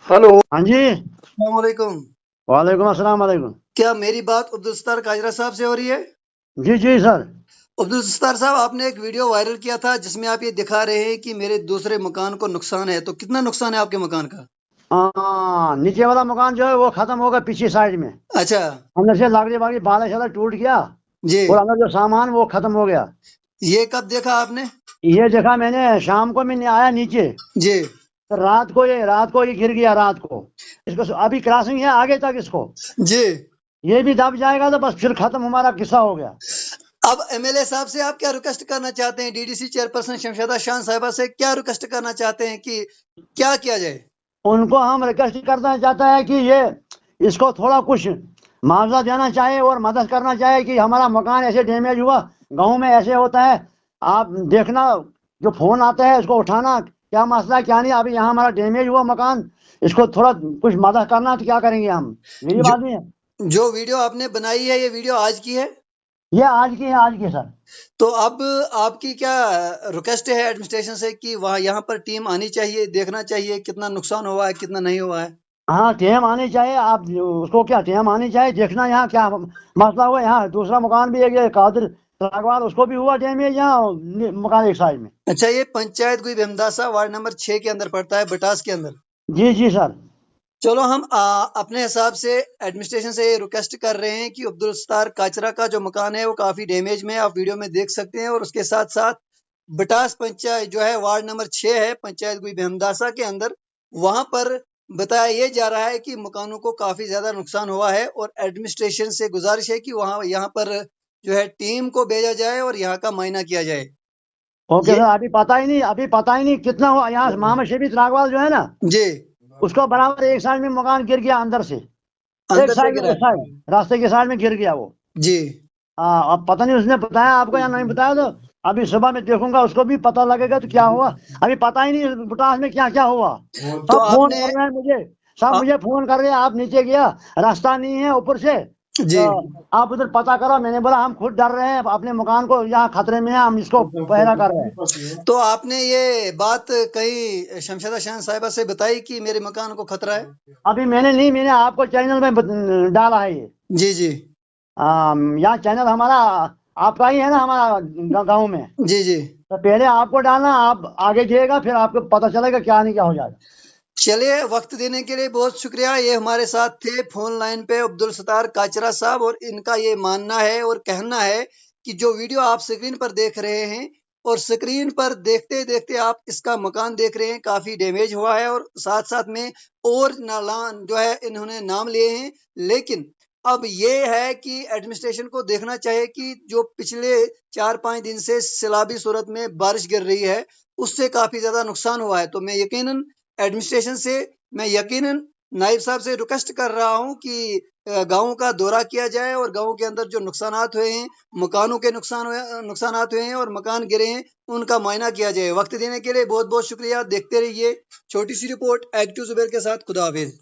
Hello. हाँ जी। अस्सलाम वालेकुम। वालेकुम अस्सलाम वालेकुम। क्या मेरी बात अब्दुल सत्तार काजरा साहब से हो रही है? जी जी सर। अब्दुल सत्तार साहब, आपने एक वीडियो वायरल किया था जिसमें आप ये दिखा रहे हैं कि मेरे दूसरे मकान को नुकसान है। तो कितना नुकसान है आपके मकान का? नीचे वाला मकान जो है वो खत्म हो गया पीछे साइड में। अच्छा। अंदर से लागरी बागी बाला शाला टूट गया। जी। और अंदर जो सामान वो खत्म हो गया। ये कब देखा आपने? ये देखा मैंने शाम को, मैंने आया नीचे। जी। तो रात को ये गिर गया रात को। इसको अभी क्रॉसिंग है आगे तक इसको। जी। ये भी दब जाएगा तो बस फिर खत्म, हमारा किस्सा हो गया। अब एमएलए साहब से आप क्या रिक्वेस्ट करना चाहते हैं? डीडीसी चेयरपर्सन शमशादा शान साहिबा से क्या रिक्वेस्ट करना चाहते हैं कि क्या किया जाए? उनको हम रिक्वेस्ट करना चाहता है कि ये इसको थोड़ा कुछ मुआवजा देना चाहिए और मदद करना चाहिए कि हमारा मकान ऐसे डैमेज हुआ। गांव में ऐसे होता है। आप देखना, जो फोन आता है उसको उठाना, क्या मसला है क्या नहीं। अभी यहाँ हमारा डैमेज हुआ मकान, इसको थोड़ा कुछ मदद करना, तो क्या करेंगे हम, गरीब जो आदमी है। जो वीडियो आपने बनाई है, ये वीडियो आज की है? ये आज की है, आज की सर। तो अब आपकी क्या रिक्वेस्ट है एडमिनिस्ट्रेशन से कि वहाँ यहाँ पर टीम आनी चाहिए, देखना चाहिए कितना नुकसान हुआ है, कितना नहीं हुआ है? हाँ, टेम आनी चाहिए। आप उसको क्या टेम आनी चाहिए, देखना यहाँ क्या मसला हुआ। यहाँ दूसरा मकान भी है, ये कादिर सागवान, उसको भी हुआ डैमेज यहाँ मकान एक साइड में। अच्छा, ये पंचायत गुई भीमदासा वार्ड नंबर 6 के अंदर पड़ता है, बटास के अंदर। जी जी सर। चलो, हम अपने हिसाब से एडमिनिस्ट्रेशन से रिक्वेस्ट कर रहे हैं कि अब्दुल सत्तार काचरा का जो मकान है वो काफी डैमेज में है, आप वीडियो में देख सकते हैं। और उसके साथ साथ बटास पंचायत जो है वार्ड नंबर 6 है, पंचायत गुई भीमदासा के अंदर, वहां पर बताया ये जा रहा है कि मकानों को काफी ज्यादा नुकसान हुआ है। और एडमिनिस्ट्रेशन से गुजारिश है कि वहां यहाँ पर जो है टीम को भेजा जाए और यहाँ का मुआयना किया जाए। ओके ये सर। अभी पता ही नहीं कितना हुआ। यहाँ मोहम्मद शबीर रागवाल जो है ना, जी। उसको बराबर एक साइड में मकान गिर गया अंदर से। एक अंदर से साइड में, गिरा उस है। साइड रास्ते के साइड में गिर गया वो। जी। हाँ, अब पता नहीं उसने बताया आपको या नहीं बताया। तो अभी सुबह में देखूंगा, उसको भी पता लगेगा तो क्या हुआ। अभी पता ही नहीं बुटास में क्या क्या हुआ। तो सब फोन आपने कर रहे हैं मुझे। सब आ, मुझे फोन कर रहे हैं, आप नीचे गया, रास्ता नहीं है ऊपर से। जी। तो आप उधर पता करो। मैंने बोला हम खुद डर रहे हैं, अपने मकान को यहाँ खतरे में है, हम इसको पहरा कर रहे हैं। तो आपने ये बात कहीं शमशादा शान साहिबा से बताई कि मेरे मकान को खतरा है? अभी मैंने नहीं, मैंने आपको चैनल में डाला है ये। जी। जी। यहाँ चैनल हमारा आपका ही है ना, हमारा गाँव में। जी। जी। तो पहले आपको डालना, आप आगे जाइएगा, फिर आपको पता चलेगा क्या नहीं क्या हो जाएगा। चलिए, वक्त देने के लिए बहुत शुक्रिया। ये हमारे साथ थे फोन लाइन पे अब्दुल सत्तार काचरा साहब, और इनका ये मानना है और कहना है कि जो वीडियो आप स्क्रीन पर देख रहे हैं, और स्क्रीन पर देखते देखते आप इसका मकान देख रहे हैं, काफी डैमेज हुआ है। और साथ साथ में और नालान जो है इन्होंने नाम लिए हैं। लेकिन अब ये है कि एडमिनिस्ट्रेशन को देखना चाहिए कि जो पिछले 4-5 दिन से सैलाबी सूरत में बारिश गिर रही है, उससे काफी ज्यादा नुकसान हुआ है। तो मैं यकीनन एडमिनिस्ट्रेशन से, मैं यकीनन नाइब साहब से रिक्वेस्ट कर रहा हूं कि गाँव का दौरा किया जाए और गाँव के अंदर जो नुकसानात हुए हैं, मकानों के नुकसानात हुए हैं और मकान गिरे हैं, उनका मुआयना किया जाए। वक्त देने के लिए बहुत बहुत शुक्रिया। देखते रहिए छोटी सी रिपोर्ट एक्टिव जुबेर के साथ। खुदा हाफिज।